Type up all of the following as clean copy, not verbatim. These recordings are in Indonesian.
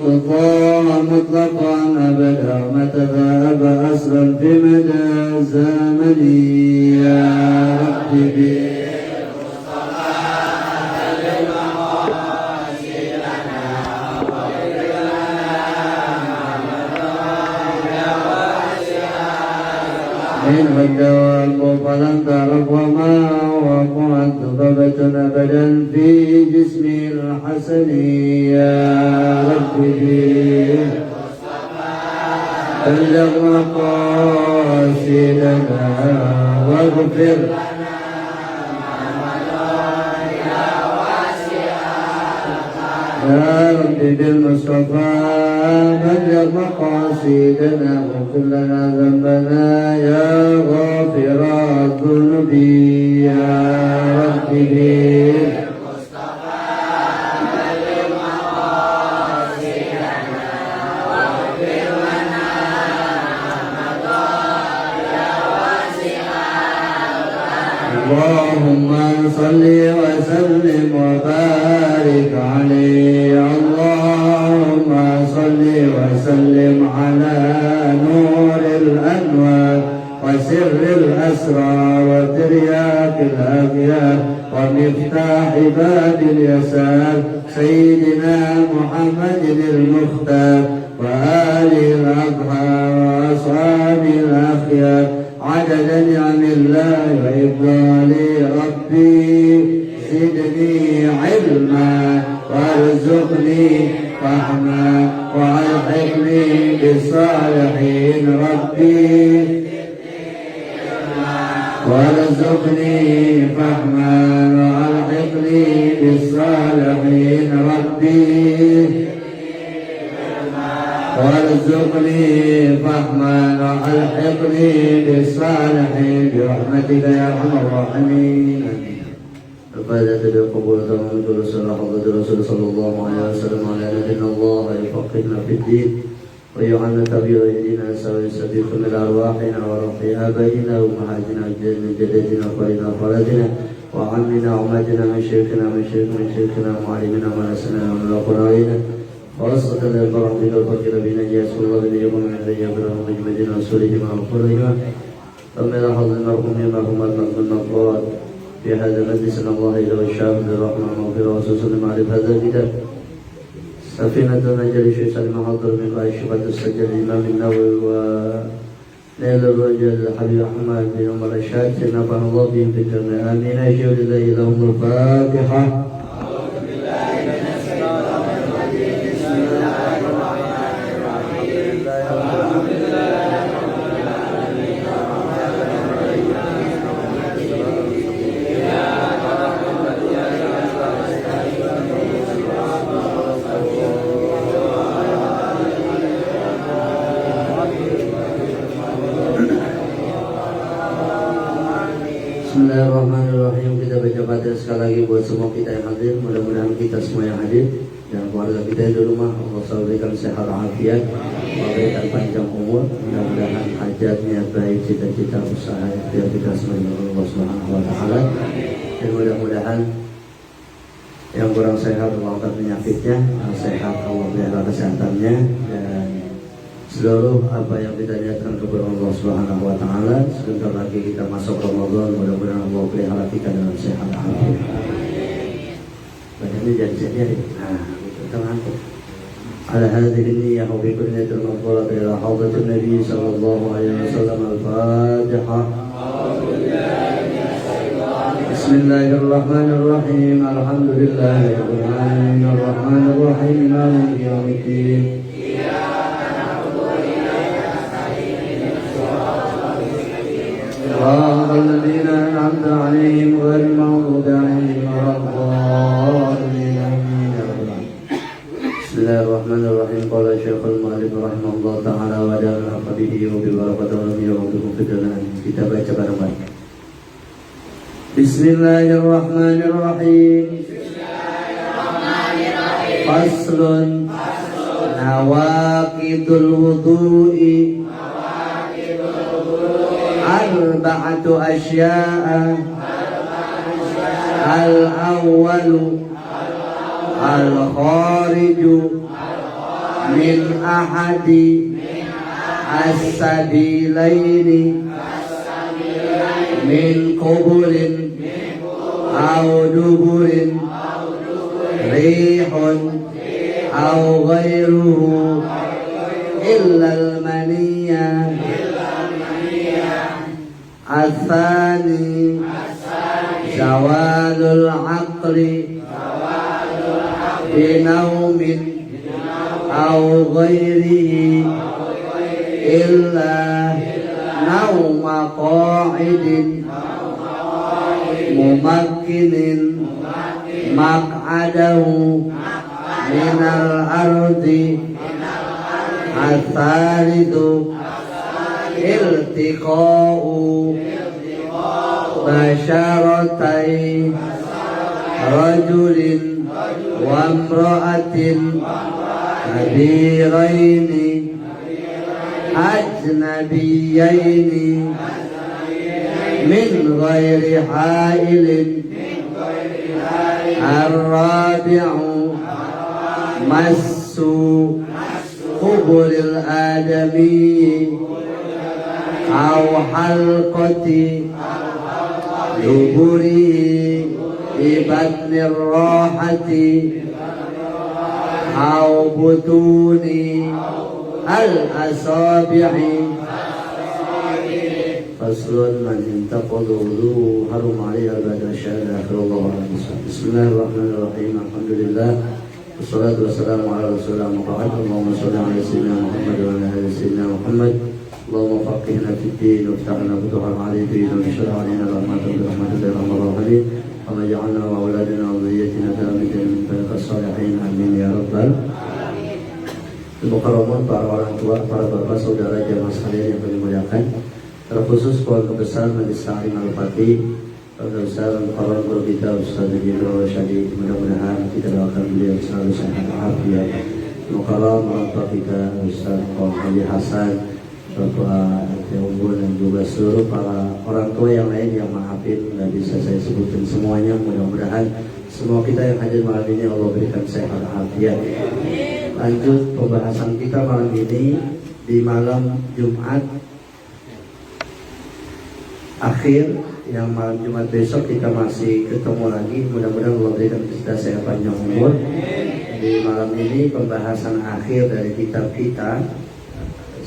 الله مطلقا أبدا متى ذهب أسرا في مدى الزمن يا ربي إن الدواب فلن تعرف وما وقعت ضبة أبدا في جسمي الحسن يا ربي بلغ مقاصدنا واغفر يا ربي بالمصطفى بلغ مقاصدنا واغفر لنا ذنبنا يا غافر الذنوب يا ربي بالمصطفى بلغ مقاصدنا واغفر لنا مضى يا واسع اللهم صل وسلم وبارك عليه اللهم صل وسلم على نور الأنوار وسر الأسرار وترياق الأغيار ومفتاح باب اليسار سيدنا محمد المختار وآله الأطهار وأصحابه الأخيار عدد نعم الله وإفضاله ربي زدني علما وارزقني فهما والحقني بالصالحين ربي وارزقني فهما والحقني بالصالحين ربي وارزقني فهما والحقني بالصالحين برحمتك يا ارحم الراحمين. الفائدة بالقبول تمام رسول حضرة الرسول صلى الله عليه وسلم على أن الله يفقهنا في الدين ويعلمنا تبيع ديننا سواء السبيل من أرواحنا وروح آبائنا وأمهاتنا جدتنا وخالنا وخالاتنا وعمنا وعماتنا من شيخنا ومعلمنا ونسنا ومن قرائنا خاصة البرع بك الفقير بنا يسر الله بن يوم من الأيام برحمة مدينة رسولهما وقرائنا ثم إلى حظ المرحومين مرحوم المغفور في هذا المجلس ان الله الى الشام بالرحمه والمغفره وسلم معرفه هذا الكتاب سفينه نجل شيخ سلم حضر من قائد شفاة السجل الامام النووي ونيل الرجل الحبيب احمد بن عمر الشاد نفعنا الله بهم في الجنه امين اشهد لله لهم الفاتحه. Bismillahirrahmanirrahim. Kita baca Fatihah sekali lagi buat semua kita yang hadir. Mudah-mudahan kita semua yang hadir dan keluarga kita di rumah Allah selalu berikan sehat afiat, memberikan panjang umur. Mudah-mudahan hajatnya baik, cita-cita usaha yang kita semuanya Allah Subhanahu wa taala. Dan mudah-mudahan yang kurang sehat Allah angkat penyakitnya, yang sehat Allah pelihara kesehatannya, dan seluruh apa yang kita niatkan kepada Allah Subhanahu wa taala. Sebentar lagi kita masuk Ramadan, mudah-mudahan Allah pelihara kita dalam sehat afiat. Badannya jadi nah, itu tangan. Ala hadhihi niyyah wa bi kulli niyatin maqbulah ila hadratin Nabi sallallahu alaihi wasallam. Al-Fatihah. Bismillahirrahmanirrahim. Alhamdulillahirabbil alamin arrahmanir rahim maliki yaumiddin. صراط الذين أنعمت عليهم غير المغضوب عليهم ولا الضالين آمين. بسم الله الرحمن الرحيم. قال الشيخ المؤلف رحمه الله تعالى ونفع به وببركاته ولم يرده في الجنة. Kita baca bareng-bareng. Bismillahirrahmanirrahim. Faslun nawaqidul wudu'i arba'atu asya'a. Al-awwalu al-khariju min ahadi as-sabilaini min kuburin au duburin rihun au ghairuhu illa al-maniyya al-thani zawalul aqli binaumin au ghairihi illa nauma qa'idin mumakkinin maq'adahu minal ardi atharidu iltiqa'u basyaratai rajulin wa imra'atin kabiraini ajnabiyaini min ghairi hailin ar-rabi'u massu quburil adami aw halqati duburi ibatnir rahati aw butuni al-asabi'i. Faslun man intaqadu wudu harum alaihi al-bada syahada akhirullah bismillahirrahmanirrahim alhamdulillah wassalatu wassalamu ala rasulillah Muhammad Allahumma sholli ala sayyidina Muhammad wa ala ali sayyidina Muhammad Allahumma faqihna fid din waftahna futuhan alayhi wa shrah alaina rahmatan bi rahmatika ya arhamar rahimin wa maj'alna wa auladina wa dhurriyyatina thabatan min barakah salihin amin ya rabbal Mukarramun, para orang tua, para bapak, saudara, jamaah sekalian yang kami muliakan, terkhusus keluarga besar Majelis Ta'lim Al-Fatih, keluarga besar para guru kita Ustaz Jiro Syadi, mudah-mudahan kita doakan beliau selalu sehat walafiat. Mukarram orang tua kita Ustaz Haji Hasan, Bapak Unggul dan juga seluruh para orang tua yang lain yang maafin nggak bisa saya sebutkan semuanya. Mudah-mudahan semua kita yang hadir malam ini Allah berikan sehat walafiat. Lanjut pembahasan kita malam ini di malam Jumat akhir, yang malam Jumat besok kita masih ketemu lagi. Mudah-mudahan Allah berikan kita sehat panjang umur. Di malam ini pembahasan akhir dari kitab kita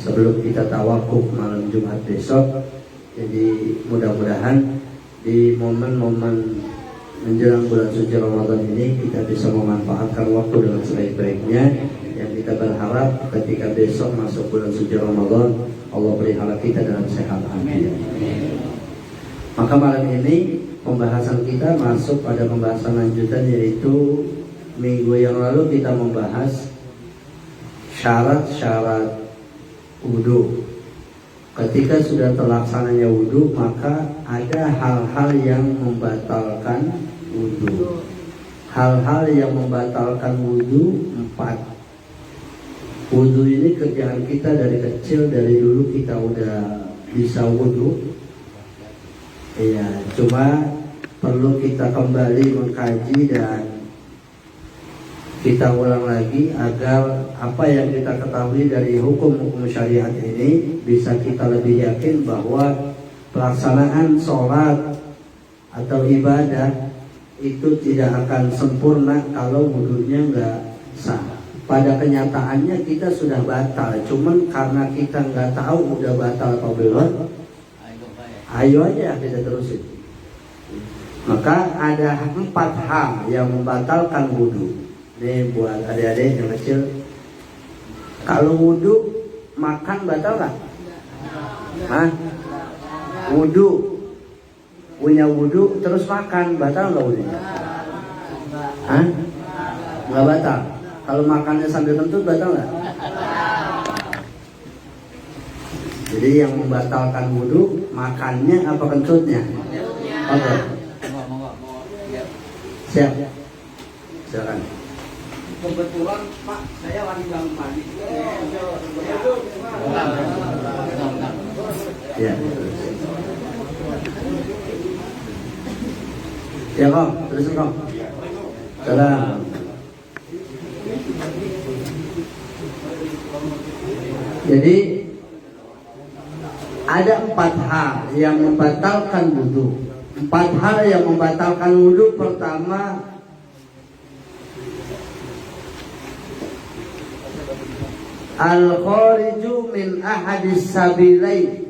sebelum kita tawakuf malam Jumat besok. Jadi mudah-mudahan di momen-momen menjelang bulan suci Ramadan ini kita bisa memanfaatkan waktu dengan sebaik-baiknya. Yang kita berharap ketika besok masuk bulan suci Ramadan Allah pelihara kita dalam sehat amin. Maka malam ini pembahasan kita masuk pada pembahasan lanjutan, yaitu minggu yang lalu kita membahas syarat-syarat wudu. Ketika sudah terlaksananya wudu, maka ada hal-hal yang membatalkan wudu. Hal-hal yang membatalkan wudu 4. Wudu ini kerjaan kita dari kecil, dari dulu kita udah bisa wudu. Iya, cuma perlu kita kembali mengkaji dan kita ulang lagi agar apa yang kita ketahui dari hukum-hukum syariat ini bisa kita lebih yakin bahwa pelaksanaan sholat atau ibadah itu tidak akan sempurna kalau wudunya nggak sah. Pada kenyataannya kita sudah batal, cuman karena kita nggak tahu udah batal atau belum, ayo aja kita terusin. Maka ada 4 hal yang membatalkan wudu. Nih buat adik-adik yang kecil, kalau wudu makan batal nggak? Hah? Wudu, punya wudu terus makan batal nggak wudunya? Hah? Nggak batal. Kalau makannya sambil kentut batal nggak? Jadi yang membatalkan wudu makannya apa kentutnya? Oke. Siap. Silakan. Kebetulan Pak, saya lagi bangun pagi. Ya. Ya kok, terus kok. Salam. Jadi ada 4 hal yang membatalkan wudu. 4 hal yang membatalkan wudu. Pertama, al-khariju min ahadis sabilain.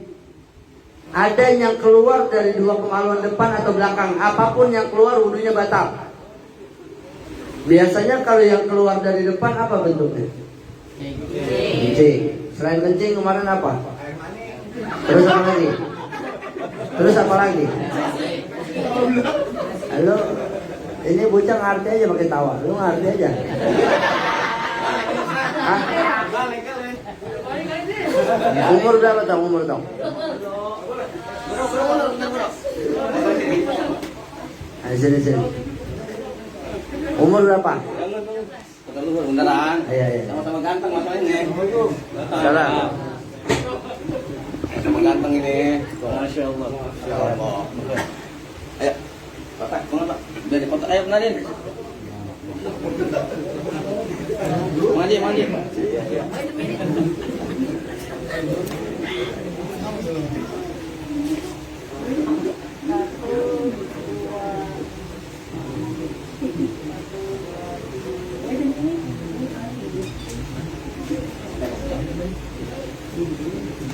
Ada yang keluar dari 2 kemaluan depan atau belakang. Apapun yang keluar wudunya batal. Biasanya kalau yang keluar dari depan apa bentuknya? Kencing. Selain kencing kemarin apa? Terus apa lagi? Terus apa lagi? Halo, ini bocah ngerti aja pakai tawa. Lu ngerti aja. Hah? Umur berapa dong? Umur dong? Sini. Umur berapa? Beneran. Iya. Sama-sama ganteng masalah ini. Salam. Sama ganteng ini. Masya Allah. Ayo. Bapak, mana Pak? Udah dipoto. Ayo kenalin. Mandi.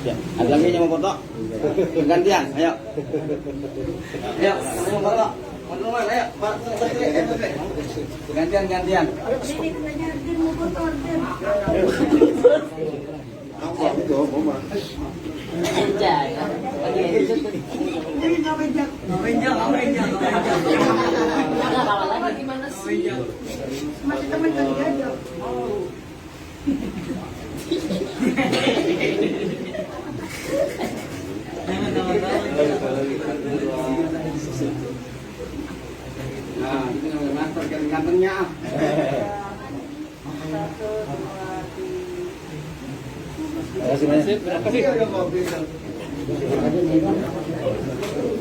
Ya, ada lagi yang mau foto? Gantian, ayo. Ayo, mau foto. Teman-teman, ayo. Gantian. Masih teman tadi aja. Nah, itu namanya master gantengnya. Terima kasih.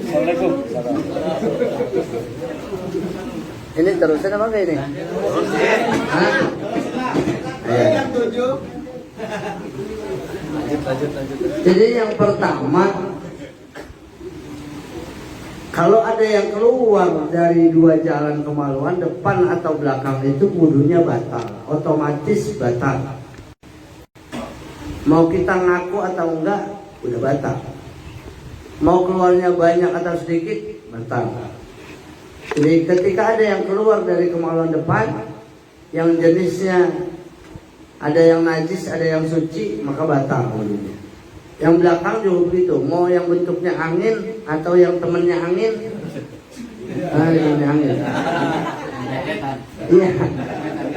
Assalamualaikum. Ini terusin apa enggak ini? Hah? Tujuh. Lanjut. Jadi yang pertama, kalau ada yang keluar dari 2 jalan kemaluan depan atau belakang itu wudunya batal, otomatis batal. Mau kita ngaku atau enggak, udah batal. Mau keluarnya banyak atau sedikit, batal. Jadi ketika ada yang keluar dari kemaluan depan, yang jenisnya ada yang najis, ada yang suci, maka batal wudunya. Yang belakang juga begitu. Mau yang bentuknya angin atau yang temennya angin, ini angin. Iya.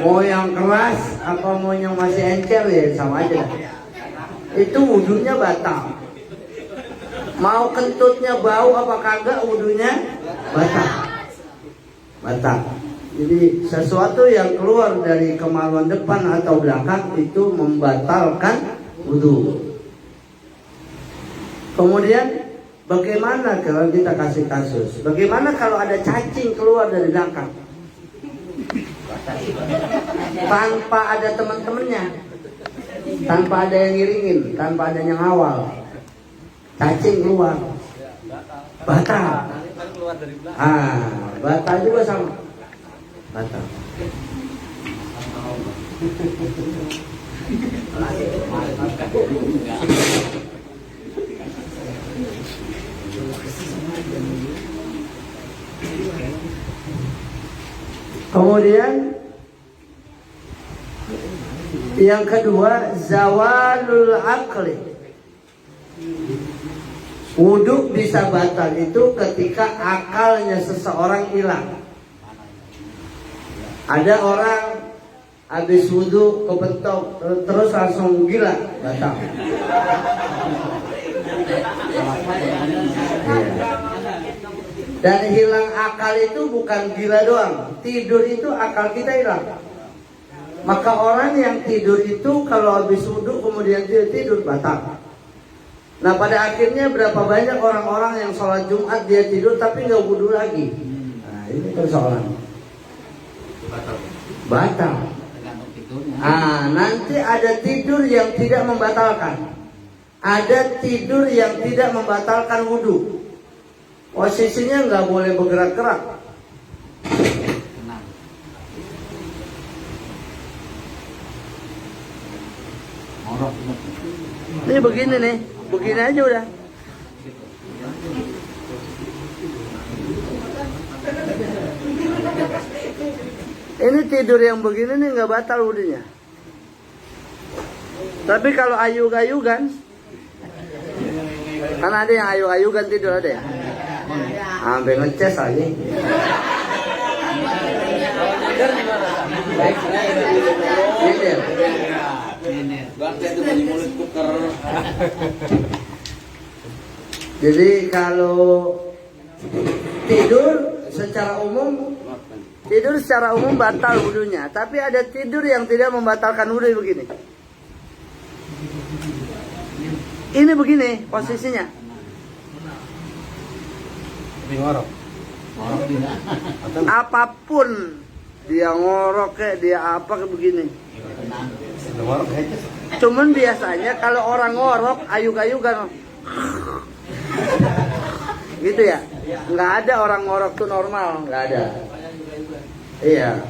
Mau yang keras atau mau yang masih encer ya sama aja. Itu wudunya batal. Mau kentutnya bau apa kagak, wudunya batal. Jadi sesuatu yang keluar dari kemaluan depan atau belakang itu membatalkan wudu. Kemudian bagaimana kalau kita kasih kasus? Bagaimana kalau ada cacing keluar dari belakang? Tanpa ada teman-temannya, tanpa ada yang ngiringin, tanpa ada yang ngawal, cacing keluar, batal. Batal juga sama, batal. Kemudian yang kedua, zawalul akli. Wudu bisa batal itu ketika akalnya seseorang hilang. Ada orang habis wudu kebentok terus langsung gila, batal. Dan hilang akal itu bukan gila doang, tidur itu akal kita hilang. Maka orang yang tidur itu kalau habis wudu kemudian dia tidur, batal. Nah pada akhirnya berapa banyak orang-orang yang sholat Jumat dia tidur tapi nggak wudu lagi. Nah ini persoalan. Batal. Nanti ada tidur yang tidak membatalkan. Ada tidur yang tidak membatalkan wudhu. Posisinya nggak boleh bergerak-gerak. Ini begini nih, begini aja udah. Ini tidur yang begini nih nggak batal wudhunya. Tapi kalau ayug-ayugan, kan ada yang ayug-ayugan tidur ada ya. Sampai ngeces lagi. Jadi kalau tidur secara umum batal wudhunya. Tapi ada tidur yang tidak membatalkan wudhu begini. Ini begini posisinya. Apapun dia ngorok kayak dia apa kayak begini. Cuman biasanya kalau orang ngorok ayug-ayugan gitu ya. Nggak ada orang ngorok tuh normal, nggak ada. Iya.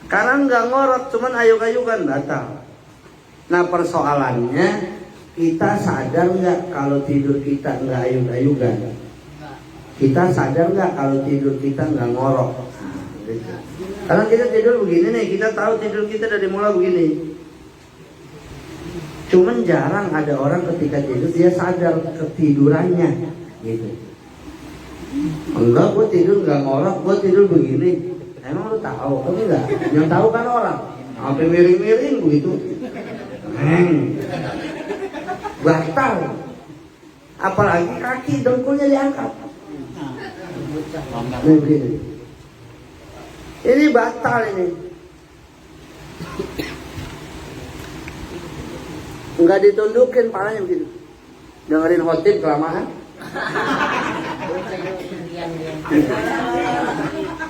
Karena nggak ngorok, cuman ayug-ayugan batal. Nah persoalannya kita sadar nggak kalau tidur kita nggak ayug-ayugan? Kita sadar nggak kalau tidur kita nggak ngorok? Karena kita tidur begini nih, kita tahu tidur kita dari mulai begini. Cuman jarang ada orang ketika tidur dia sadar ketidurannya, gitu. Enggak, gue tidur nggak ngorok, gue tidur begini. Emang lu tahu? Tapi enggak. Yang tahu kan orang. Sampai miring-miring begitu. Batal. Apalagi kaki dengkulnya diangkat. Nih begini. Ini batal ini. Enggak ditundukin palanya begitu. Dengerin khotib kelamaan.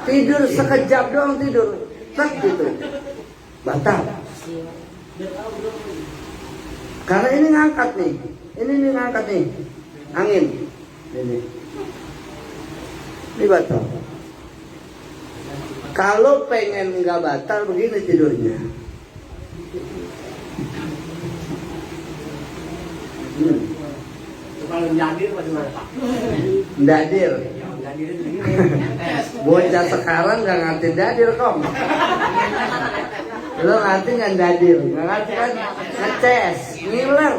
Tidur sekejap doang tidur. Tak gitu. Batal. Karena ini ngangkat nih. Ini ngangkat nih. Angin. Ini batal. Kalau pengen nggak batal begini tidurnya. Kalau nyadir bagaimana Pak? Dadir. Bocah sekarang nggak ngerti dadir kok. Lo ngerti nggak dadir? Nggak ngerti kan? Ngeces, Miller.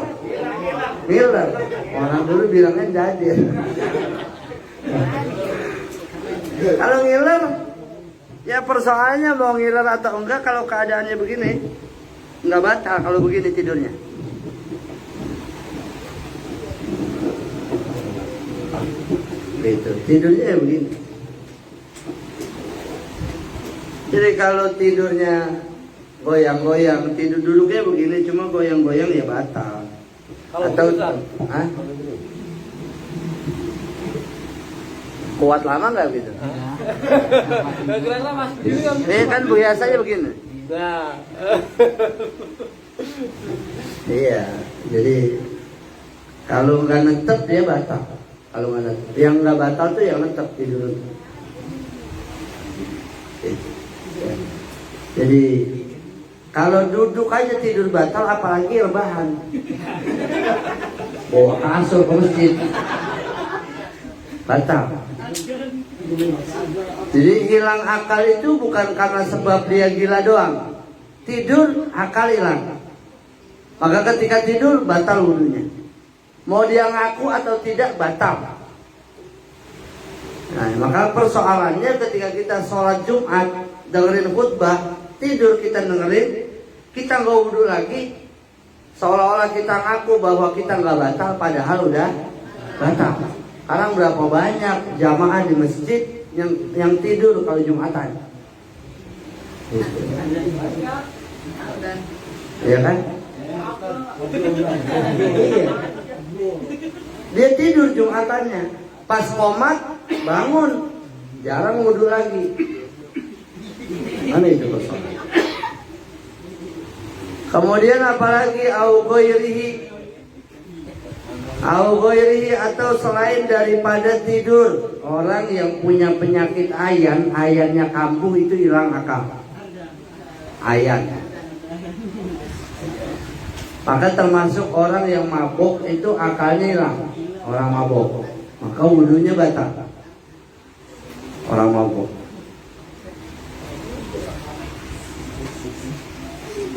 Orang dulu bilangnya dadir. Kalau ngiler, ya persoalannya mau ngiler atau enggak. Kalau keadaannya begini, nggak batal kalau begini tidurnya. Gitu. Tidurnya ya begini. Jadi kalau tidurnya goyang-goyang, tidur duduknya begini cuma goyang-goyang ya batal. Atau kuat lama nggak gitu? Ini kan biasanya begini. Iya, jadi kalau nggak netep dia batal. Kalau nggak netep, yang nggak batal tuh yang netep tidur. Jadi kalau duduk aja tidur batal, apalagi rebahan. Bawa kasur ke masjid, batal. Jadi hilang akal itu bukan karena sebab dia gila doang. Tidur akal hilang. Maka ketika tidur batal wudhunya. Mau dia ngaku atau tidak batal. Nah, maka persoalannya ketika kita sholat Jumat dengerin khutbah, tidur kita dengerin, kita nggak wudhu lagi, seolah-olah kita ngaku bahwa kita nggak batal, padahal udah batal. Sekarang berapa banyak jamaah di masjid yang tidur kalau Jumatan? Iya kan? Dia tidur Jumatannya, pas qomat bangun, jarang wudhu lagi. Mana itu persoalan? Kemudian apalagi au ghairihi atau selain daripada tidur. Orang yang punya penyakit ayannya kambuh itu hilang akal. Ayan. Maka termasuk orang yang mabuk itu akalnya hilang. Orang mabuk, maka wudunya batal. Orang mabuk.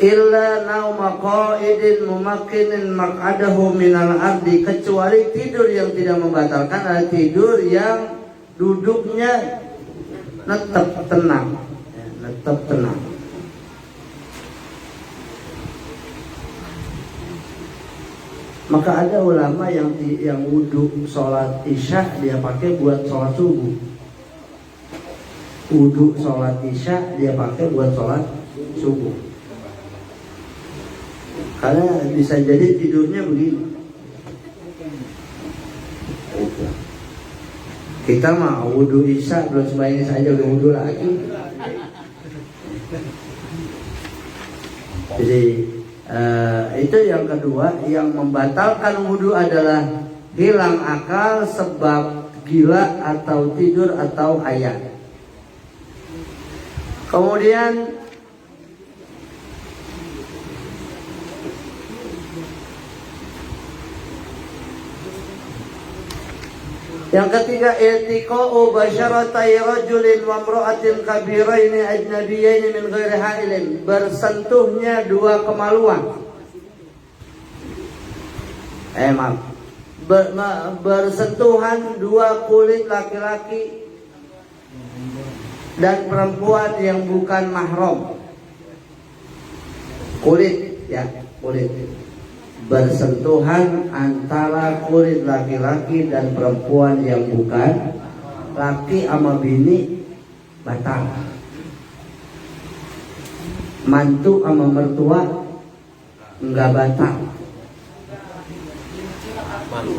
Illa nauma qa'idin mumakkinin maq'adahu minal ardi, kecuali tidur yang tidak membatalkan adalah tidur yang duduknya tetap tenang, tetap tenang. Maka ada ulama yang wudu sholat isya dia pakai buat sholat subuh. Wudu sholat isya dia pakai buat sholat subuh. Karena bisa jadi tidurnya begini. Kita mah wudu isya belum sembahyang saja udah wudu lagi. Jadi itu yang kedua, yang membatalkan wudu adalah hilang akal sebab gila atau tidur atau ayan. Kemudian yang ketiga, iltiqa'u basyaratai rajulin wa imra'atin kabiraini ajnabiyaini min ghairi hailin, bersentuhnya dua kemaluan. Bersentuhan dua kulit laki-laki dan perempuan yang bukan mahram. Kulit, ya, kulit. Bersentuhan antara kulit laki-laki dan perempuan yang bukan laki sama bini batal. Mantu sama mertua enggak batal.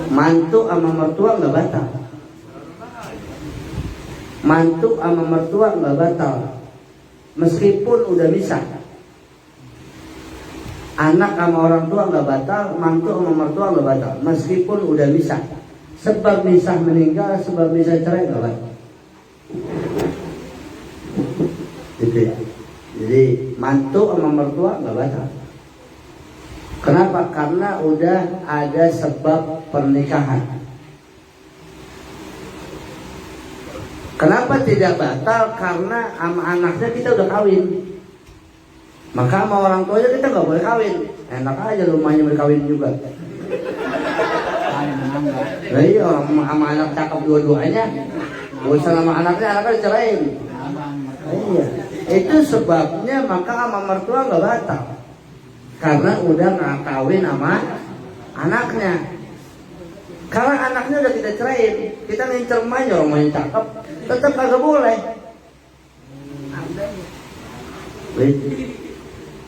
Mantu sama mertua enggak batal. Mantu sama mertua enggak batal. Meskipun udah misah. Anak sama orang tua nggak batal, mantu sama mertua nggak batal, meskipun udah misah. Sebab misah meninggal, sebab misah cerai nggak batal. Gitu ya. Jadi mantu sama mertua nggak batal. Kenapa? Karena udah ada sebab pernikahan. Kenapa tidak batal? Karena sama anaknya kita udah kawin. Maka sama orang tuanya kita nggak boleh kawin. Enak aja rumahnya berkawin juga. Nah, iya, orang sama anak cakep dua-duanya. Bosan sama anaknya dicerain. Iya. Itu sebabnya maka sama mertua nggak batal. Karena udah nggak kawin sama anaknya. Karena anaknya udah kita cerain, kita ngincer rumahnya, rumahnya cakep, tetap kagak boleh.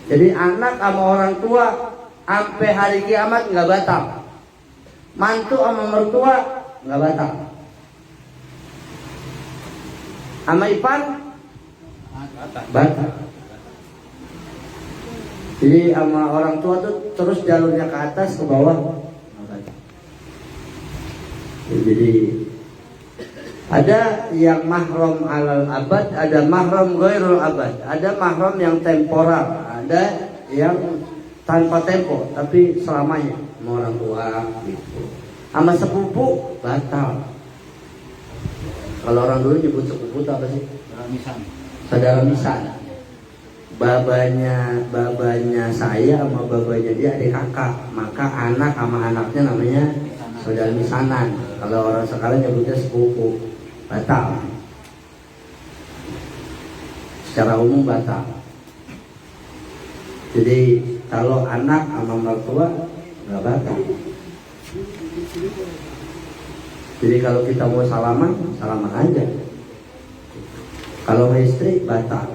Jadi anak sama orang tua sampai hari kiamat nggak batal. Mantu sama mertua nggak batal. Sama ipar batal. Jadi sama orang tua tuh terus jalurnya ke atas ke bawah. Jadi ada yang mahram alal abad, ada mahram ghairul abad, ada mahram yang temporal, ada yang tanpa tempo tapi selamanya sama orang tua gitu. Sama sepupu batal. Kalau orang dulu nyebut sepupu itu apa sih? Saudara misan. Babanya saya sama babanya dia adik kakak, maka anak sama anaknya namanya saudara misanan. Kalau orang sekarang nyebutnya sepupu, batal. Secara umum batal. Jadi kalau anak sama mertua nggak batal. Jadi kalau kita mau salaman, salaman aja. Kalau istri batal.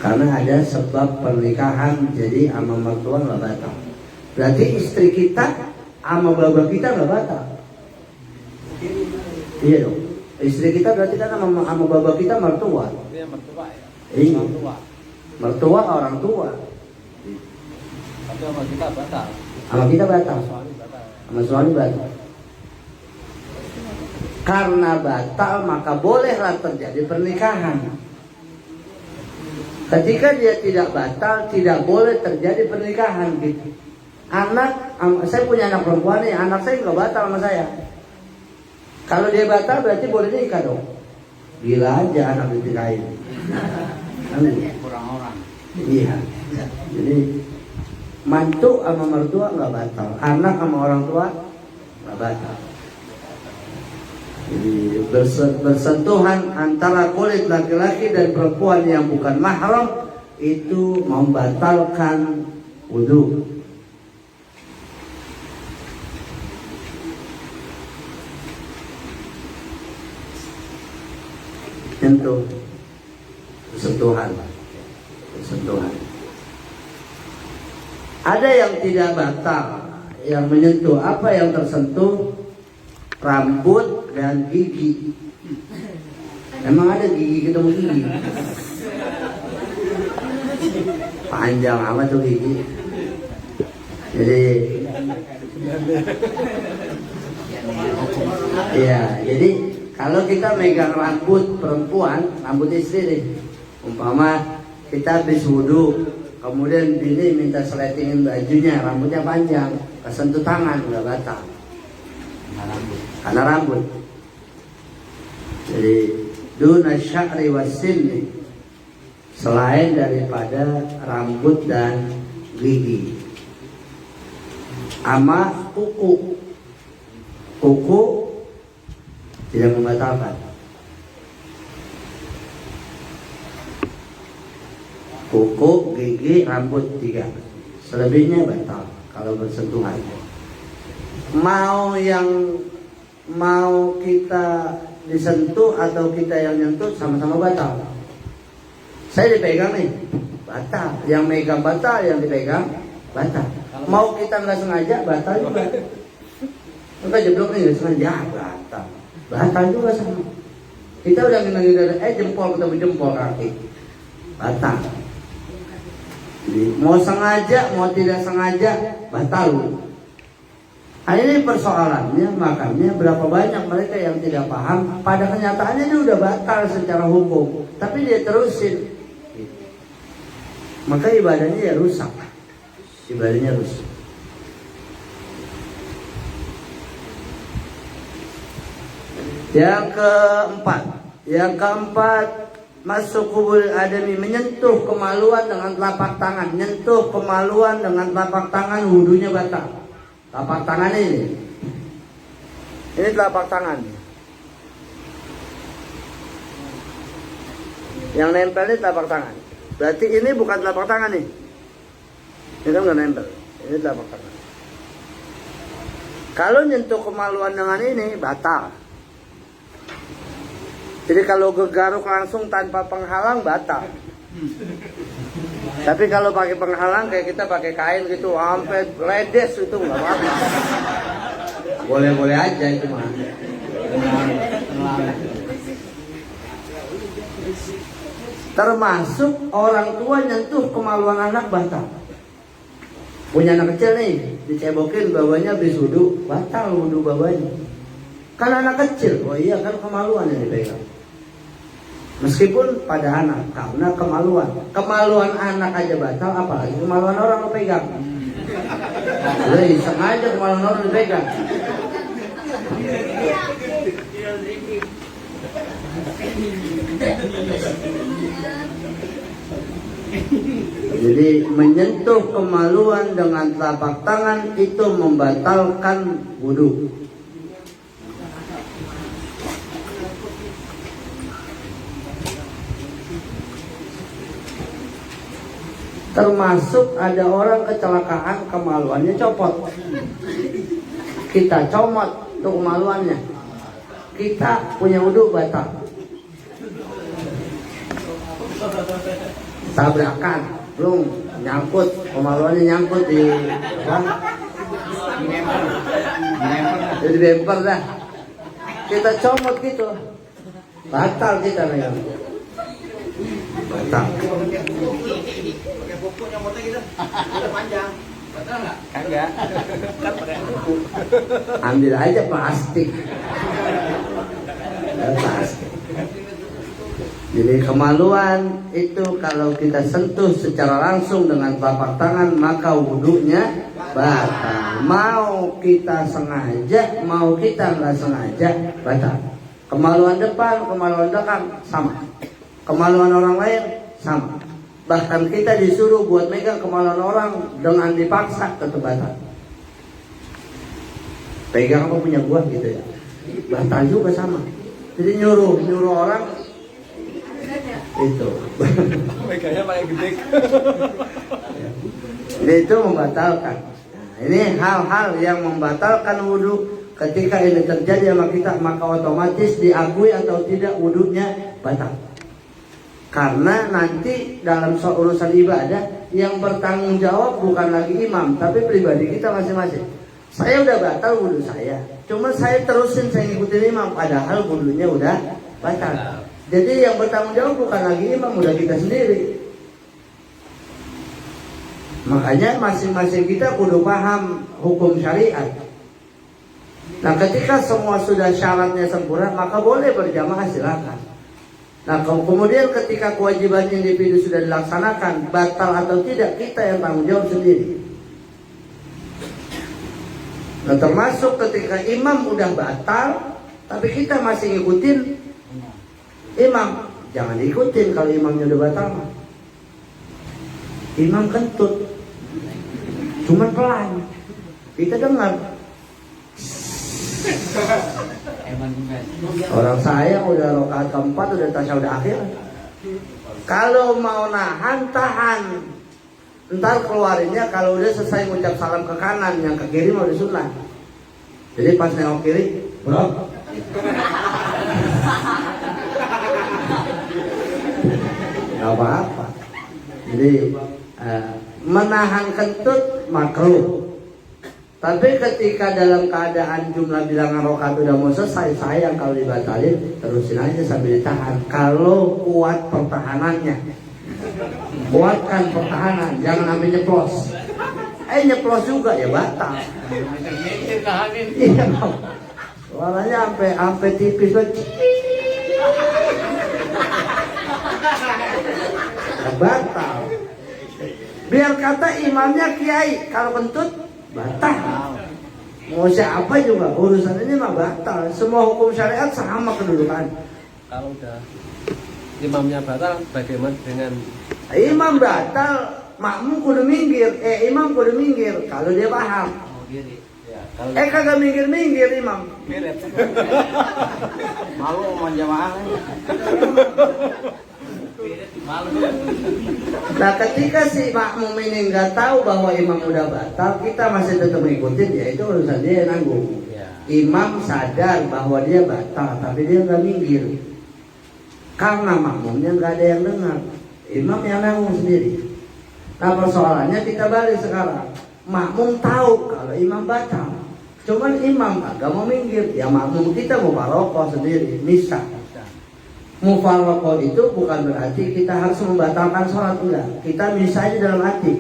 Karena ada sebab pernikahan, jadi sama mertua nggak batal. Berarti istri kita sama bapak kita nggak batal. Iya dong. Istri kita berarti kan sama bapak kita mertua. Iya mertua ya. Iya. Mertua orang tua. sama kita batal. Sama kita batal. Suami batal. Sama suami batal. Karena batal maka bolehlah terjadi pernikahan. Ketika dia tidak batal, tidak boleh terjadi pernikahan gitu. Saya punya anak perempuan nih, anak saya nggak batal sama saya. Kalau dia batal berarti boleh nikah dong. Gila aja anak dinikahin. Kurang orang. Iya. Jadi mantu sama mertua nggak batal, anak sama orang tua nggak batal. Jadi bersentuhan antara kulit laki-laki dan perempuan yang bukan mahram itu membatalkan wudu. Sentuh, sentuhan. Ada yang tidak batal, yang menyentuh apa yang tersentuh, rambut dan gigi. Emang ada gigi ketemu gigi? Panjang amat tuh gigi. Jadi kalau kita megang rambut perempuan, rambut istri nih, umpama kita habis wudhu, kemudian bini minta seletingin bajunya, rambutnya panjang, kesentuh tangan, nggak batal. Karena rambut. Jadi duna sya'ri wasinni, selain daripada rambut dan gigi. Ama kuku tidak membatalkan. Kuku, gigi, rambut 3. Selebihnya batal kalau bersentuhan. Mau kita disentuh atau kita yang nyentuh sama-sama batal. Saya dipegang nih, batal. Yang megang batal, yang dipegang batal. Mau kita nggak sengaja, batal juga. Kita jeblok nih nggak sengaja, batal. Batal juga sama. Kita udah ngina-ngina, jempol ketemu jempol kaki, batal. Jadi, mau sengaja, mau tidak sengaja, batal. Nah, ini persoalannya, makanya berapa banyak mereka yang tidak paham. Pada kenyataannya dia udah batal secara hukum, tapi dia terusin. Maka ibadahnya ya rusak. Ibadahnya rusak. Yang keempat, masuk kubur adami, menyentuh kemaluan dengan telapak tangan. Menyentuh kemaluan dengan telapak tangan, wudunya batal. Telapak tangan ini telapak tangan. Yang nempel ini telapak tangan. Berarti ini bukan telapak tangan nih. Ini kan nggak nempel. Ini telapak tangan. Kalau nyentuh kemaluan dengan ini batal. Jadi kalau gegaruk langsung tanpa penghalang batal. Tapi kalau pakai penghalang kayak kita pakai kain gitu sampai ledes itu nggak apa-apa. Boleh-boleh aja itu mah. Termasuk orang tua nyentuh kemaluan anak batal. Punya anak kecil nih, dicebokin bawahnya habis wudu, batal wudu bawahnya. Kan anak kecil, oh iya kan kemaluan yang dipegang. Meskipun pada anak, karena kemaluan anak aja batal, apalagi kemaluan orang dipegang. Jadi sengaja kemaluan orang dipegang. Jadi menyentuh kemaluan dengan telapak tangan itu membatalkan wudu. Termasuk ada orang kecelakaan kemaluannya copot. Kita comot tuh kemaluannya. Kita punya wudu batal. Tabrakan, belum nyangkut, kemaluannya nyangkut di jadi bemper dah. Kita comot gitu, batal kita megang. Batal. Pakai buku nyomotnya gitu, udah panjang. Kagak. Kan pakai buku. Ambil aja plastik. Plastik. Jadi kemaluan itu kalau kita sentuh secara langsung dengan telapak tangan maka wudhunya batal. Mau kita sengaja, mau kita nggak sengaja batal. Kemaluan depan, kemaluan belakang sama. Kemaluan orang lain sama. Bahkan kita disuruh buat megang kemaluan orang dengan dipaksa tetap batal. Pegang apa punya gua gitu ya. Batal juga sama. Jadi nyuruh orang itu. Meganya paling gede. Jadi itu membatalkan. Nah, ini hal-hal yang membatalkan wudhu. Ketika ini terjadi sama kita maka otomatis diakui atau tidak wudhunya batal. Karena nanti dalam urusan ibadah yang bertanggung jawab bukan lagi imam tapi pribadi kita masing-masing. Saya udah batal wudhu saya, cuma saya terusin saya ngikutin imam padahal wudhunya udah batal. Jadi yang bertanggung jawab bukan lagi imam, udah kita sendiri. Makanya masing-masing kita kudu paham hukum syariat. Nah ketika semua sudah syaratnya sempurna maka boleh berjamaah silakan. Nah kemudian ketika kewajiban individu sudah dilaksanakan batal atau tidak kita yang tanggung jawab sendiri. Nah termasuk ketika imam udah batal tapi kita masih ngikutin imam, jangan ikutin kalau imamnya udah batal. Imam kentut, cuman pelan, kita dengar. Orang saya udah rakaat keempat udah tasyahud akhir. Kalau mau nahan tahan, ntar keluarinnya kalau udah selesai ngucap salam ke kanan, yang ke kiri mau disunat. Jadi pas nengok kiri, bro. Gak apa-apa. Jadi menahan kentut makruh. Tapi ketika dalam keadaan jumlah bilangan rakaat udah mau selesai, sayang kalau dibatalin, terusin aja sambil ditahan. Kalau kuat pertahanannya, kuatkan pertahanan, jangan ambil nyeplos. Nyeplos juga ya batal. Iya, suaranya sampai tipis banget. Batal. Biar kata imamnya kiai, kalau kentut batal. Mau siapa juga urusan ini mah batal. Semua hukum syariat sama kedudukan. Kalau udah imamnya batal, bagaimana dengan imam batal, makmum kudu minggir. Imam kudu minggir kalau dia paham. ya, Kagak minggir imam. Mirip. Malu mau jamaah. Nah ketika si makmum ini nggak tahu bahwa imam udah batal, kita masih tetap ngikutin, ya itu urusan dia yang nanggung. Imam sadar bahwa dia batal, tapi dia nggak minggir karena makmumnya nggak ada yang dengar. Imam yang nanggung sendiri. Nah persoalannya kita balik sekarang. Makmum tahu kalau imam batal, cuman imam nggak mau minggir. Ya makmum kita mau mufaroqah sendiri, misah. Mufaroqah itu bukan berarti kita harus membatalkan sholat, enggak. Kita misalnya dalam hati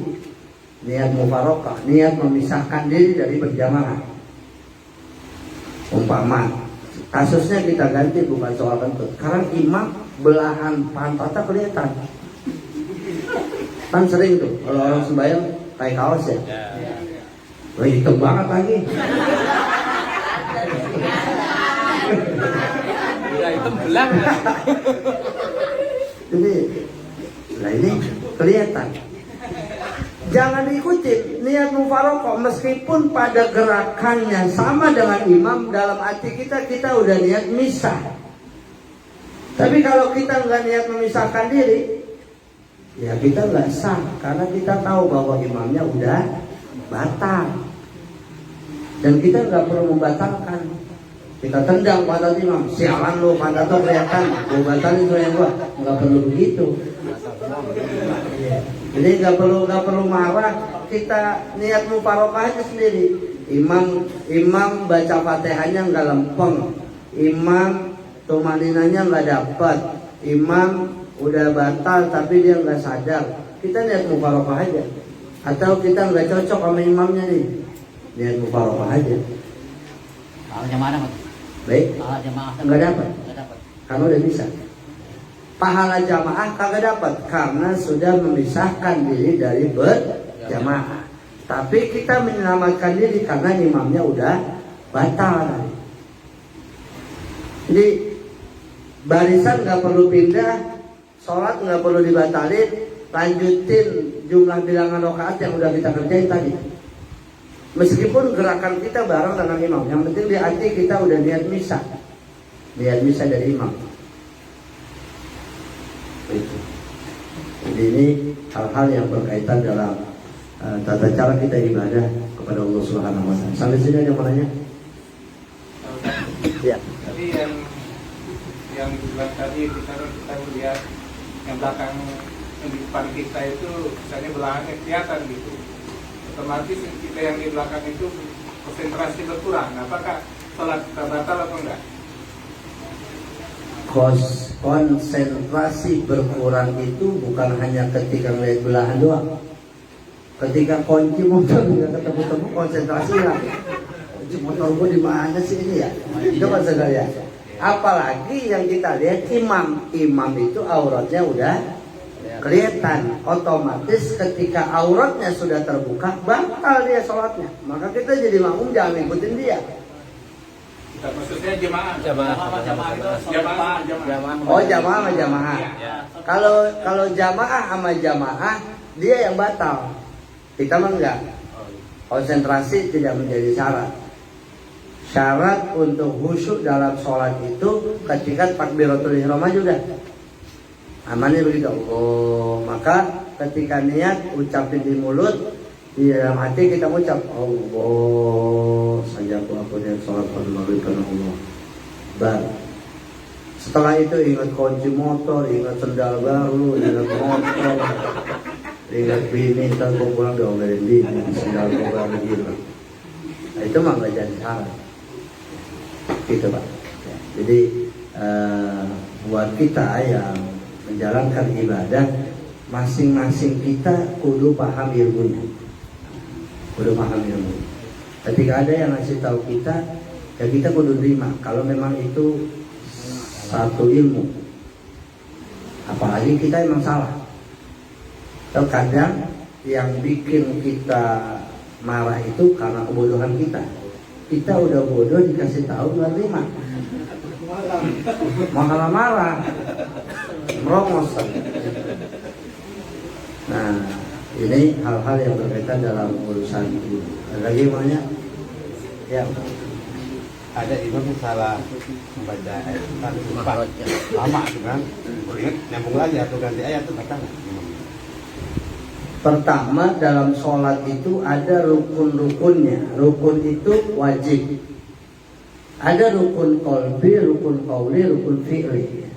niat mufaroqah, niat memisahkan diri dari berjamaah. Umpama kasusnya kita ganti bukan soal kentut. Sekarang imam belahan pantatnya kelihatan. Kan sering tuh kalau orang sembahyang kayak kaos ya. Wah hitam banget lagi. Hitam belang. Jadi, nah ini kelihatan. Jangan diikutin niat mufaroqah meskipun pada gerakannya sama dengan imam, dalam hati kita udah niat misah. Tapi kalau kita nggak niat memisahkan diri, ya kita nggak sah karena kita tahu bahwa imamnya udah batal dan kita nggak perlu membatalkan. Kita tendang pantat imam, sialan lu pantat tuh kelihatan, gua batalin tuh yang gua, nggak perlu begitu. Jadi nggak perlu marah, kita niat mufaroqah aja sendiri. Imam baca fatihahnya nggak lempeng, imam tumaninanya nggak dapat, imam udah batal tapi dia nggak sadar. Kita niat mufaroqah aja. Atau kita nggak cocok sama imamnya nih, niat mufaroqah aja. Kalau jamaah dapat. Baik, Kalau jamaah nggak dapat. Enggak dapat. Kamu udah bisa. Pahala jamaah kagak dapat karena sudah memisahkan diri dari berjamaah. Tapi kita menyelamatkan diri karena imamnya udah batal. Jadi barisan nggak perlu pindah, sholat nggak perlu dibatalin, lanjutin jumlah bilangan rakaat yang udah kita kerjain tadi. Meskipun gerakan kita bareng dengan imam, yang penting di hati kita udah niat misa dari imam. Itu. Jadi ini hal-hal yang berkaitan dalam tata cara kita ibadah kepada Allah Subhanahu Wa Taala. Sampai sini ada yang mau nanya? Ya. Tadi yang dibilang tadi kita lihat yang belakang yang di depan kita itu misalnya belahannya kelihatan gitu. Otomatis kita yang di belakang itu konsentrasi berkurang. Apakah sholat kita batal atau enggak? Konsentrasi berkurang itu bukan hanya ketika melihat belahan doang. Ketika kunci motor nggak ketemu-temu konsentrasi lah. Kunci motor gue di mana sih ini ya? Itu konsentrasi ya. Apalagi yang kita lihat imam itu auratnya udah kelihatan. Otomatis ketika auratnya sudah terbuka batal dia sholatnya. Maka kita jadi makmum jangan ikutin dia. Maksudnya jamaah. Oh jamaah sama jamaah. Kalau jamaah sama jamaah dia yang batal. Kita mah enggak. Konsentrasi tidak menjadi syarat. Syarat untuk khusyuk dalam sholat itu ketika takbiratul ihram aja udah. Amannya begitu. Oh, maka ketika niat ucapin di mulut, di dalam hati kita ucap Allah saja aku niat sholat pada maghrib karena Allah. Setelah itu ingat kunci motor, ingat sendal baru, ingat motor, ingat bini, ntar gue pulang diomelin bini, sendal gue baru gitu. Nah itu mah gak jadi salah. Gitu Pak. Jadi buat kita yang menjalankan ibadah, masing-masing kita kudu paham ilmunya. Ketika ada yang ngasih tahu kita, ya kita kudu terima. Kalau memang itu satu ilmu, apalagi kita emang salah. Terkadang yang bikin kita marah itu karena kebodohan kita. Kita udah bodoh dikasih tahu nggak terima, malah marah, merongos. Nah, ini hal-hal yang berkaitan dalam urusan ini. Ada lagi maunya? Ya. Ada imam yang salah membaca ayat kan lama kan, ingat nyambung lagi atau ganti ayat itu kata Pertama dalam sholat itu ada rukun-rukunnya. Rukun itu wajib. Ada rukun qalbi, rukun qauli, rukun fi'li.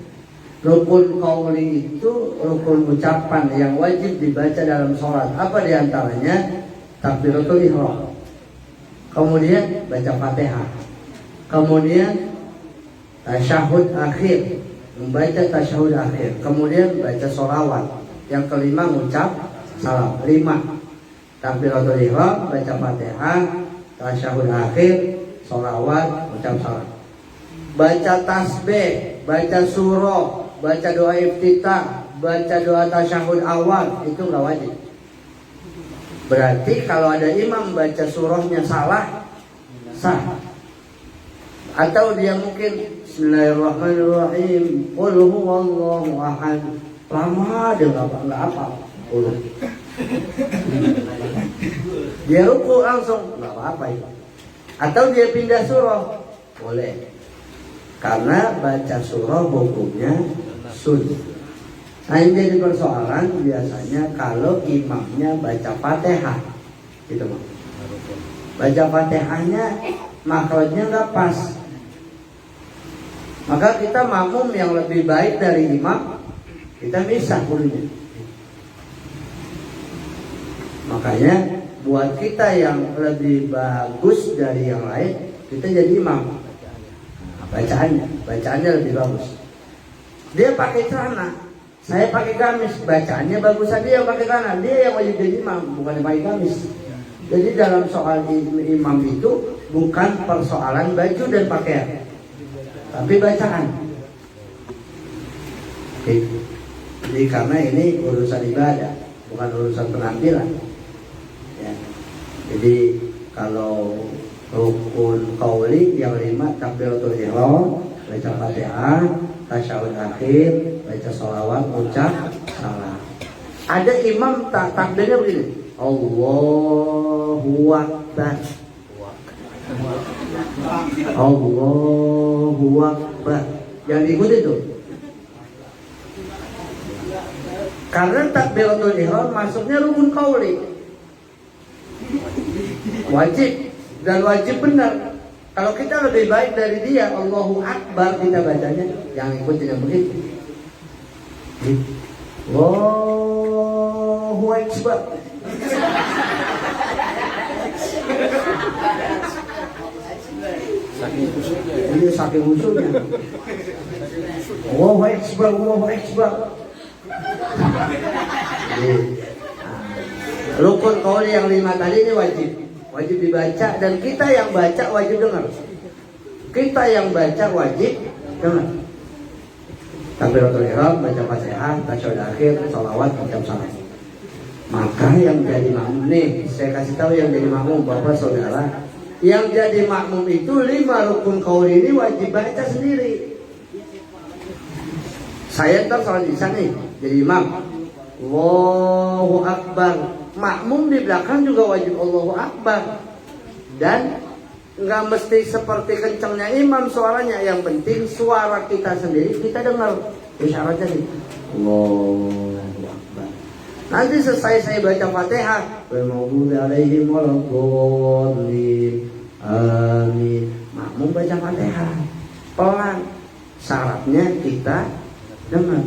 Rukun qauli itu rukun ucapan yang wajib dibaca dalam sholat. Apa diantaranya? Takbiratul ihram. Kemudian baca Fatihah. Kemudian tasyahud akhir, membaca tasyahud akhir. Kemudian baca sholawat. Yang kelima ngucap salam. 5. Takbiratul ihram, baca Fatihah, tasyahud akhir, sholawat, ucap salam. Baca tasbih, baca surah, baca doa iftitah, baca doa tasyahud awal, itu nggak wajib. Berarti kalau ada imam baca surahnya salah, sah. Atau dia mungkin Bismillahirrahmanirrahim, qul huwallahu ahad, lama dia nggak apa. Dia ruku langsung nggak apa-apa itu. Atau dia pindah surah boleh, karena baca surah hukumnya sunnah. Nah yang jadi persoalan biasanya kalau imamnya baca Fatihah gitu Bang. Baca Fatihahnya makhrajnya nggak pas, maka kita makmum yang lebih baik dari imam kita misah dulunya. Makanya buat kita yang lebih bagus dari yang lain, kita jadi imam. Bacaannya lebih bagus. Dia pakai celana, Saya pakai gamis, bacaannya bagusan dia yang pakai kanan, dia yang wajib jadi imam, bukan yang pakai gamis. Jadi dalam soal imam itu bukan persoalan baju dan pakaian, tapi bacaan. Oke. Jadi karena ini urusan ibadah, bukan urusan penampilan. Ya. Jadi kalau rukun qauli yang 5 takbiratul ihram, baca Fatihah, tasyahud akhir, baca sholawat, ucap salam. Ada imam takbirnya begini, Allahu Akbar, Allahu Akbar. Yang diikuti itu. Karena takbiratul ihram masuknya rukun qauli. Wajib dan wajib benar. Kalau kita lebih baik dari dia, Allahu Akbar kita bacanya, yang ikutin yang begitu. Allahu Akbar. Ini saking khusyuknya. Allahu Akbar, Allahu Akbar. Rukun qauli yang 5 tadi ini wajib dibaca, dan kita yang baca wajib dengar. Kita yang baca wajib dengar. Takbiratul ihram, baca Fatihah, tasyahud akhir, sholawat, ucap salam. Maka yang jadi makmum nih, saya kasih tahu yang jadi makmum Bapak Saudara, yang jadi makmum itu 5 rukun qauli ini wajib baca sendiri. Saya ntar sholat isya nih, jadi imam, Allahu Akbar. Makmum di belakang juga wajib Allahu Akbar. Dan nggak mesti seperti kencangnya imam suaranya, yang penting suara kita sendiri kita dengar. Isyaratnya nih, Allahu Akbar. Nanti selesai saya baca Fatihah, Al-Maghdubi alaihim waladdallin, amin. Makmum baca Fatihah pelan, syaratnya kita dengar.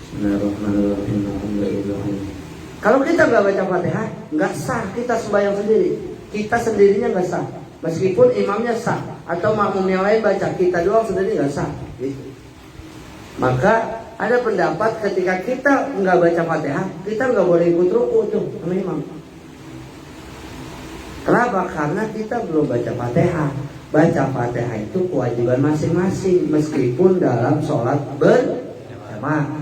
Bismillahirrahmanirrahim. Kalau kita nggak baca Fatihah, nggak sah kita sembahyang sendiri. Kita sendirinya nggak sah. Meskipun imamnya sah atau makmum yang lain baca, kita doang sendiri nggak sah. Gitu. Maka ada pendapat ketika kita nggak baca Fatihah, kita nggak boleh ikut ruku tuh sama imam. Kenapa? Karena kita belum baca Fatihah. Baca Fatihah itu kewajiban masing-masing, meskipun dalam sholat berjamaah.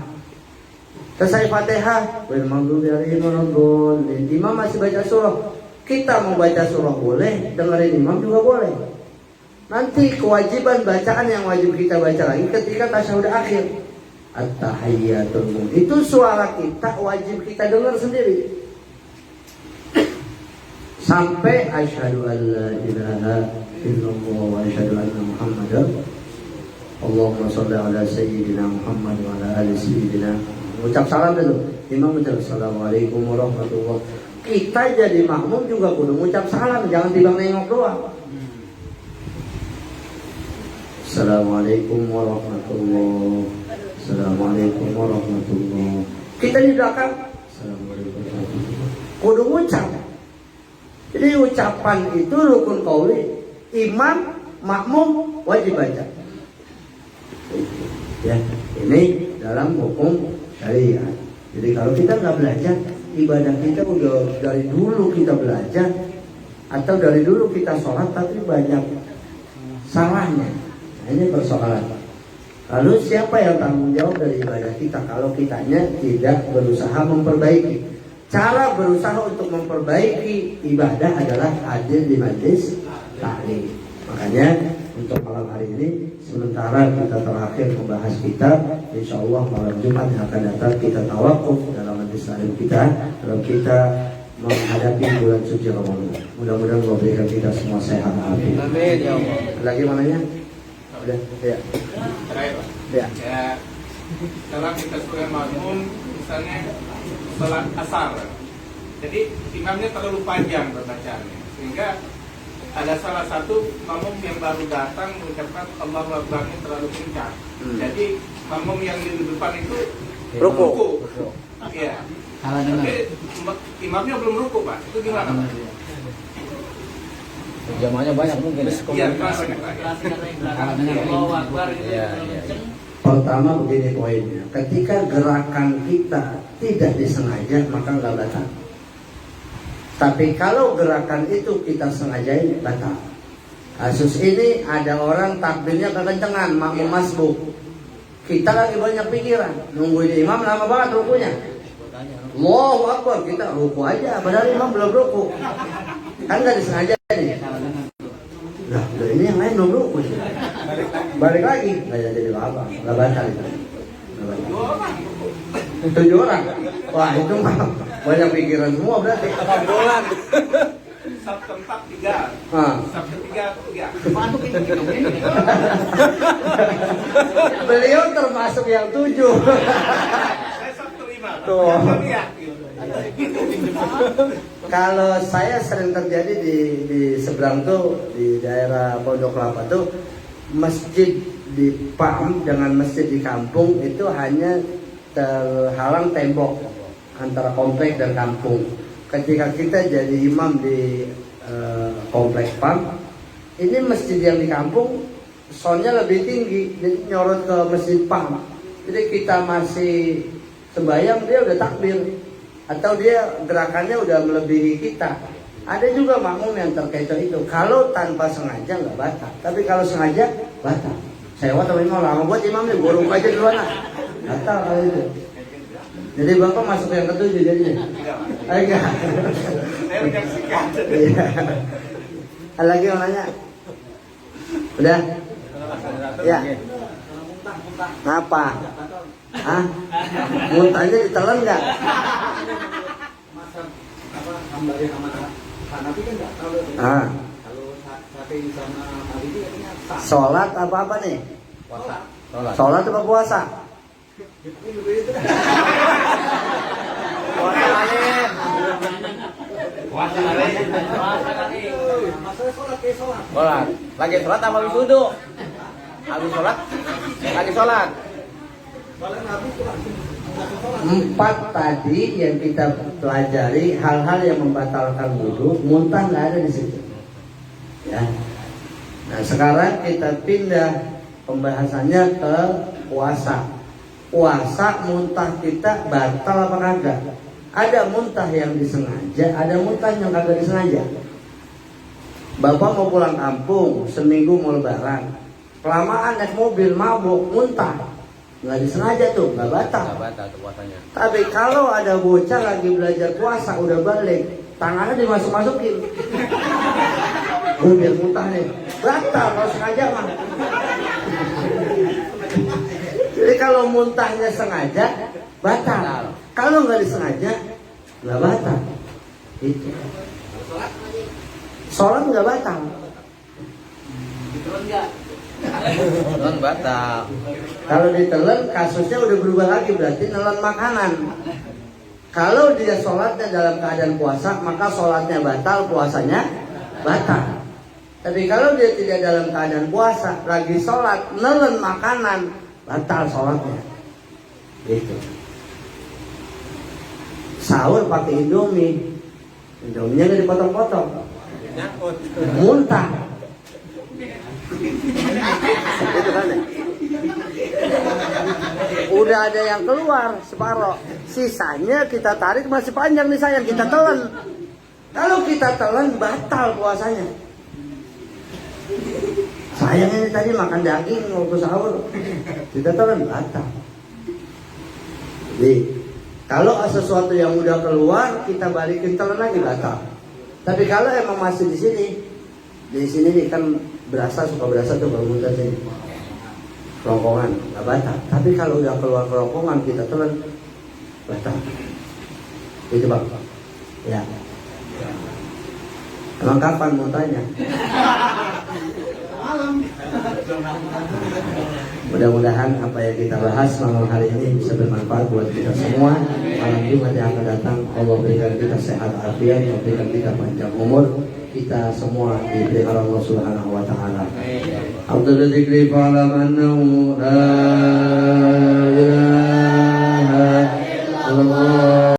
Selesai Fatihah, imam masih baca surah. Kita mau baca surah boleh, dengerin imam juga boleh. Nanti kewajiban bacaan yang wajib kita baca lagi ketika tasyahud akhir, at-tahiyyatul, itu suara kita wajib kita dengar sendiri. Sampai asyhadu an la ilaha illallah wa asyhadu anna Muhammadar, Allahumma shalli ala sayyidina Muhammad wa ala ali sayyidina. Ucap salam dulu. Imam ucap assalamualaikum warahmatullahi. Kita jadi makmum juga kudu mengucap salam, jangan tiba nengok doang. Assalamualaikum warahmatullahi. Assalamualaikum warahmatullahi. Kita di belakang, assalamualaikum warahmatullahi. Kudu ucap. Jadi ucapan itu rukun qauli. Imam, makmum wajib baca. Ya, ini dalam hukum syariat. Jadi kalau kita nggak belajar, ibadah kita udah dari dulu kita belajar, atau dari dulu kita sholat tapi banyak salahnya. Nah, ini persoalan. Lalu siapa yang tanggung jawab dari ibadah kita kalau kitanya tidak berusaha memperbaiki? Cara berusaha untuk memperbaiki ibadah adalah hadir di majlis taklim. Makanya untuk malam hari ini, sementara kita terakhir membahas kitab, insya Allah malam Jumat yang akan datang kita tawakuf dalam majlis taklim kita, dalam kita menghadapi bulan suci Ramadan. Mudah-mudahan Allah berikan kita semua sehat afiat. Amin ya Allah. Lagi mananya? Udah, ya. Terakhir, Pak. Ya. Ya, dalam kita sebagai makmum, misalnya sholat asar, jadi imamnya terlalu panjang perbacaannya, sehingga ada salah satu makmum yang baru datang mengucapkan Allahu Akbar-nya terlalu kencang. Jadi makmum yang di depan itu ruku. Iya. Tapi imamnya belum ruku, Pak. Itu gimana, Pak? Jamaahnya banyak mungkin. Iya, banyak. Allahu Akbar itu Pertama begini poinnya, ketika gerakan kita tidak disengaja maka nggak batal. Tapi kalau gerakan itu kita sengajain batal. Kasus ini ada orang takbirnya kekencengan, makmum masbuk. Kita lagi banyak pikiran, nungguin imam lama banget rukunya. Allahu Akbar, kita ruku aja, padahal imam belum ruku. Kan nggak disengaja nih. Nah, ini yang lain belum ruku. Balik lagi, nggak jadi apa, nggak batal itu. 7 orang. Wah, itu mah banyak pikiran semua berarti. Bulan. Sab keempat 3, sab ketiga 3. Beliau termasuk yang 7. Saya sab kelima. Tuh. Iya. Kalau saya sering terjadi di seberang tuh, di daerah Pondok Kelapa tuh, masjid di PAM dengan masjid di kampung itu hanya terhalang tembok antara komplek dan kampung. Ketika kita jadi imam di kompleks PAM, ini masjid yang di kampung soundnya lebih tinggi, jadi nyorot ke masjid PAM. Jadi kita masih sembahyang, dia udah takbir, atau dia gerakannya udah melebihi kita. Ada juga makmum yang terkecoh itu. Kalau tanpa sengaja nggak batal, tapi kalau sengaja batal. Saya waktu ini lama buat imam nih, gue ruku aja duluan lah. Batal kalau itu. Jadi bapak masuk yang ke-7 jadinya. Enggak. Saya menyaksikan. Iya. Ada lagi yang nanya? Udah? Ya. Apa? Hah? Muntahnya ditelan nggak? Ah. Sholat apa nih? Sholat apa puasa? Sholat. Lagi sholat apa wisudu? Habis sholat, lagi sholat. 4 tadi yang kita pelajari, hal-hal yang membatalkan wudu, muntah nggak ada di situ. Ya. Nah sekarang kita pindah pembahasannya ke puasa. Puasa muntah kita batal apa kagak? Ada muntah yang disengaja, ada muntah yang kagak disengaja. Bapak mau pulang kampung, seminggu mau lebaran, kelamaan naik mobil mabuk, muntah, nggak disengaja tuh, nggak batal. Nggak batal tuh puasanya. Tapi kalau ada bocah lagi belajar puasa udah balik, tangannya dimasuk-masukin, biar muntah nih, batal kalau sengaja mah. Jadi kalau muntahnya sengaja batal, kalau nggak disengaja nggak batal. Itu. Sholat nggak batal. Telan batal. Kalau ditelan kasusnya udah berubah lagi, berarti nelan makanan. Kalau dia sholatnya dalam keadaan puasa, maka sholatnya batal, puasanya batal. Tapi kalau dia tidak dalam keadaan puasa, lagi sholat, nelan makanan, batal sholatnya. Gitu. Sahur pakai Indomie, Indominya nggak dipotong-potong, muntah. Itu kan ya? Udah ada yang keluar separoh, sisanya kita tarik masih panjang nih sayang, kita telan. Kalau kita telan batal puasanya. Sayang ini tadi makan daging waktu sahur, kita telan batal. Jadi kalau sesuatu yang udah keluar kita balikin telan lagi batal. Tapi kalau emang masih di sini nih kan berasa, suka berasa tuh kalau muntah sini, kerongkongan, nggak batal. Tapi kalau udah keluar kerongkongan kita telan batal. Itu bang. Ya. Emang kapan muntahnya? Mudah-mudahan apa yang kita bahas malam hari ini bisa bermanfaat buat kita semua. Malam Jumat yang akan datang, Allah berikan kita sehat afiat, berikan kita panjang umur, kita semua dipelihara Allah Subhanahu wa taala. Abdul dzikri fa'lam annahu la ilaha illallah.